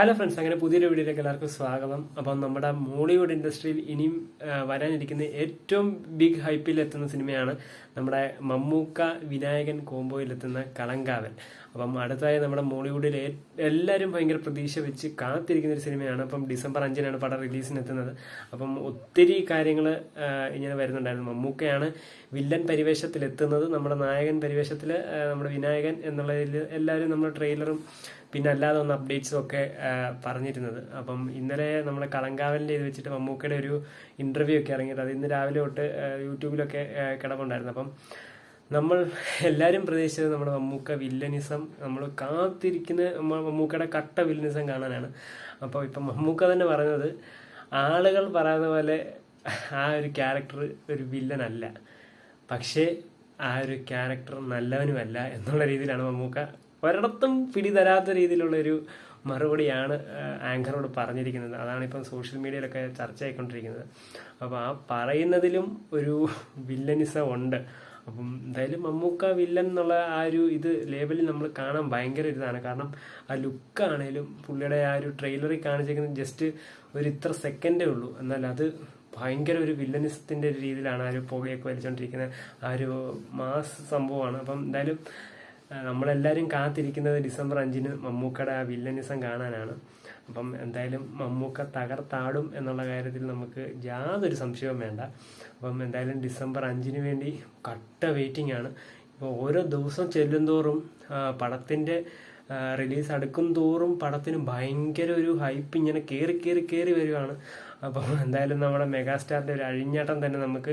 Hello friends, അങ്ങനെ പുതിയൊരു വീഡിയോയിലേക്ക് എല്ലാവർക്കും സ്വാഗതം. അപ്പം നമ്മുടെ മോളിവുഡ് ഇൻഡസ്ട്രിയിൽ ഇനിയും വരാനിരിക്കുന്ന ഏറ്റവും ബിഗ് ഹൈപ്പിൽ എത്തുന്ന സിനിമയാണ് നമ്മുടെ മമ്മൂക്ക വിനായകൻ കോംബോയിലെത്തുന്ന കളങ്കാവൽ. അപ്പം അടുത്തായി നമ്മുടെ മോളിവുഡിൽ എല്ലാവരും ഭയങ്കര പ്രതീക്ഷ വെച്ച് കാത്തിരിക്കുന്ന ഒരു സിനിമയാണ്. അപ്പം ഡിസംബർ 5-നാണ് പടം റിലീസിനെത്തുന്നത്. അപ്പം ഒത്തിരി കാര്യങ്ങൾ ഇങ്ങനെ വരുന്നുണ്ടായിരുന്നു. മമ്മൂക്കയാണ് വില്ലൻ പരിവേഷത്തിൽ എത്തുന്നത്. നമ്മുടെ നായകൻ പരിവേഷത്തിൽ നമ്മുടെ വിനായകൻ എന്നുള്ളതിൽ എല്ലാവരും നമ്മുടെ ട്രെയിലറും പിന്നെ അല്ലാതെ ഒന്ന് അപ്ഡേറ്റ്സും ഒക്കെ പറഞ്ഞിരുന്നത്. അപ്പം ഇന്നലെ നമ്മുടെ കളങ്കാവലിൻ്റെ ഇത് വെച്ചിട്ട് മമ്മൂക്കയുടെ ഒരു ഇൻ്റർവ്യൂ ഒക്കെ ഇറങ്ങിയത് അത് ഇന്ന് രാവിലെ തൊട്ട് യൂട്യൂബിലൊക്കെ കിടപ്പുണ്ടായിരുന്നു. അപ്പം നമ്മൾ എല്ലാവരും പ്രതീക്ഷിച്ചത് നമ്മുടെ മമ്മൂക്ക വില്ലനിസം, നമ്മൾ കാത്തിരിക്കുന്ന മമ്മൂക്കയുടെ കട്ട വില്ലനിസം കാണാനാണ്. അപ്പോൾ ഇപ്പം മമ്മൂക്ക തന്നെ പറയുന്നത് ആളുകൾ പറയുന്ന പോലെ ആ ഒരു ക്യാരക്ടർ ഒരു വില്ലനല്ല, പക്ഷേ ആ ഒരു ക്യാരക്ടർ നല്ലവനുമല്ല എന്നുള്ള രീതിയിലാണ് മമ്മൂക്ക ഒരിടത്തും പിടിതരാത്ത രീതിയിലുള്ളൊരു മറുപടിയാണ് ആങ്കറോട് പറഞ്ഞിരിക്കുന്നത്. അതാണ് ഇപ്പം സോഷ്യൽ മീഡിയയിലൊക്കെ ചർച്ചയായിക്കൊണ്ടിരിക്കുന്നത്. അപ്പോൾ ആ പറയുന്നതിലും ഒരു വില്ലനിസം ഉണ്ട്. അപ്പം എന്തായാലും മമ്മൂക്ക വില്ലൻ എന്നുള്ള ആ ഒരു ഇത് ലേബലിൽ നമ്മൾ കാണാൻ ഭയങ്കര ഇതാണ്. കാരണം ആ ലുക്കാണേലും പുള്ളിയുടെ ആ ഒരു ട്രെയിലറിൽ കാണിച്ചിരിക്കുന്നത് ജസ്റ്റ് ഒരു ഇത്ര സെക്കൻഡേ ഉള്ളൂ, എന്നാൽ അത് ഭയങ്കര ഒരു വില്ലനിസത്തിൻ്റെ ഒരു രീതിയിലാണ് ആ ഒരു പുകയൊക്കെ വലിച്ചുകൊണ്ടിരിക്കുന്നത്. ആ ഒരു മാസ് സംഭവമാണ്. അപ്പം എന്തായാലും നമ്മളെല്ലാവരും കാത്തിരിക്കുന്നത് ഡിസംബർ 5-ന് മമ്മൂക്കയുടെ ആ വില്ലനിസം കാണാനാണ്. അപ്പം എന്തായാലും മമ്മൂക്ക തകർത്താടും എന്നുള്ള കാര്യത്തിൽ നമുക്ക് യാതൊരു സംശയവും വേണ്ട. അപ്പം എന്തായാലും ഡിസംബർ 5-ന് വേണ്ടി കട്ട വെയിറ്റിംഗ് ആണ്. ഇപ്പോൾ ഓരോ ദിവസം ചെല്ലുന്തോറും പടത്തിൻ്റെ റിലീസ് അടുക്കും തോറും പടത്തിന് ഭയങ്കര ഒരു ഹൈപ്പ് ഇങ്ങനെ കയറി വരികയാണ്. അപ്പം എന്തായാലും നമ്മുടെ മെഗാസ്റ്റാറിൻ്റെ ഒരു അഴിഞ്ഞാട്ടം തന്നെ നമുക്ക്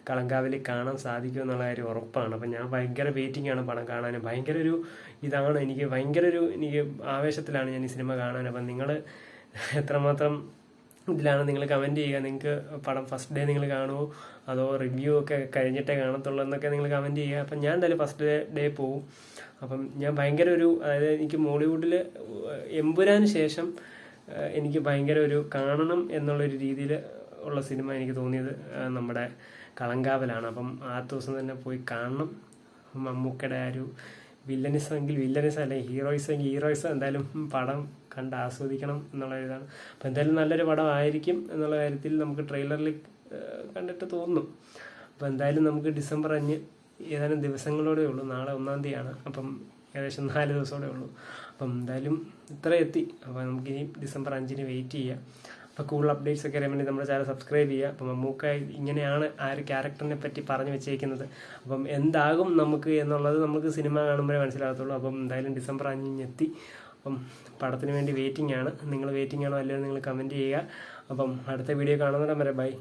കളങ്കാവിൽ കാണാൻ സാധിക്കും എന്നുള്ള കാര്യം ഉറപ്പാണ്. അപ്പം ഞാൻ ഭയങ്കര വെയിറ്റിംഗ് ആണ് പടം കാണാൻ. ഭയങ്കര ഒരു ഇതാണ് എനിക്ക് എനിക്ക് ആവേശത്തിലാണ് ഞാൻ ഈ സിനിമ കാണാൻ. അപ്പം നിങ്ങൾ എത്രമാത്രം ഇതിലാണ് നിങ്ങൾ കമൻറ്റ് ചെയ്യുക. നിങ്ങൾക്ക് പടം ഫസ്റ്റ് ഡേ നിങ്ങൾ കാണുമോ അതോ റിവ്യൂ ഒക്കെ കഴിഞ്ഞിട്ടേ കാണത്തുള്ളൂ എന്നൊക്കെ നിങ്ങൾ കമൻറ്റ് ചെയ്യുക. അപ്പം ഞാൻ എന്തായാലും ഫസ്റ്റ് ഡേ പോവും. അപ്പം ഞാൻ ഭയങ്കര ഒരു അതായത് എനിക്ക് മോളിവുഡിൽ എമ്പുരാന് ശേഷം എനിക്ക് ഭയങ്കര ഒരു കാണണം എന്നുള്ളൊരു രീതിയിൽ ഉള്ള സിനിമ എനിക്ക് തോന്നിയത് നമ്മുടെ കളങ്കാവലാണ്. അപ്പം ആ ദിവസം തന്നെ പോയി കാണണം. മമ്മൂക്കയുടെ ആ ഒരു വില്ലനിസം എങ്കിൽ വില്ലനിസം, അല്ലെങ്കിൽ ഹീറോയിസം എങ്കിൽ ഹീറോയിസം, എന്തായാലും പടം കണ്ട് ആസ്വദിക്കണം എന്നുള്ള ഇതാണ്. അപ്പം എന്തായാലും നല്ലൊരു പടമായിരിക്കും എന്നുള്ള കാര്യത്തിൽ നമുക്ക് ട്രെയിലറിൽ കണ്ടിട്ട് തോന്നുന്നു. അപ്പോൾ എന്തായാലും നമുക്ക് ഡിസംബർ 5 ഏതാനും ദിവസങ്ങളോടെ ഉള്ളൂ. നാളെ 1-ാം തീയതിയാണ്. അപ്പം ഏകദേശം 4 ദിവസമോടെ ഉള്ളൂ. അപ്പം എന്തായാലും ഇത്ര എത്തി. അപ്പോൾ നമുക്ക് ഇനി ഡിസംബർ 5-ന് വെയിറ്റ് ചെയ്യാം. അപ്പോൾ കൂടുതൽ അപ്ഡേറ്റ്സ് ഒക്കെ അറിയാൻ വേണ്ടി നമ്മുടെ ചാനൽ സബ്സ്ക്രൈബ് ചെയ്യുക. അപ്പം മമ്മൂക്ക ഇങ്ങനെയാണ് ആ ഒരു ക്യാരക്ടറിനെ പറ്റി പറഞ്ഞു വെച്ചേക്കുന്നത്. അപ്പം എന്താകും നമുക്ക് എന്നുള്ളത് നമുക്ക് സിനിമ കാണുമ്പോഴേ മനസ്സിലാകത്തുള്ളൂ. അപ്പം എന്തായാലും ഡിസംബർ 5 എത്തി. അപ്പം പടത്തിന് വേണ്ടി വെയിറ്റിംഗ് ആണ്. നിങ്ങൾ വെയിറ്റിംഗ് ആണോ അല്ലയോ നിങ്ങൾ കമൻറ്റ് ചെയ്യുക. അപ്പം അടുത്ത വീഡിയോ കാണുന്നിടം വരെ ബൈ.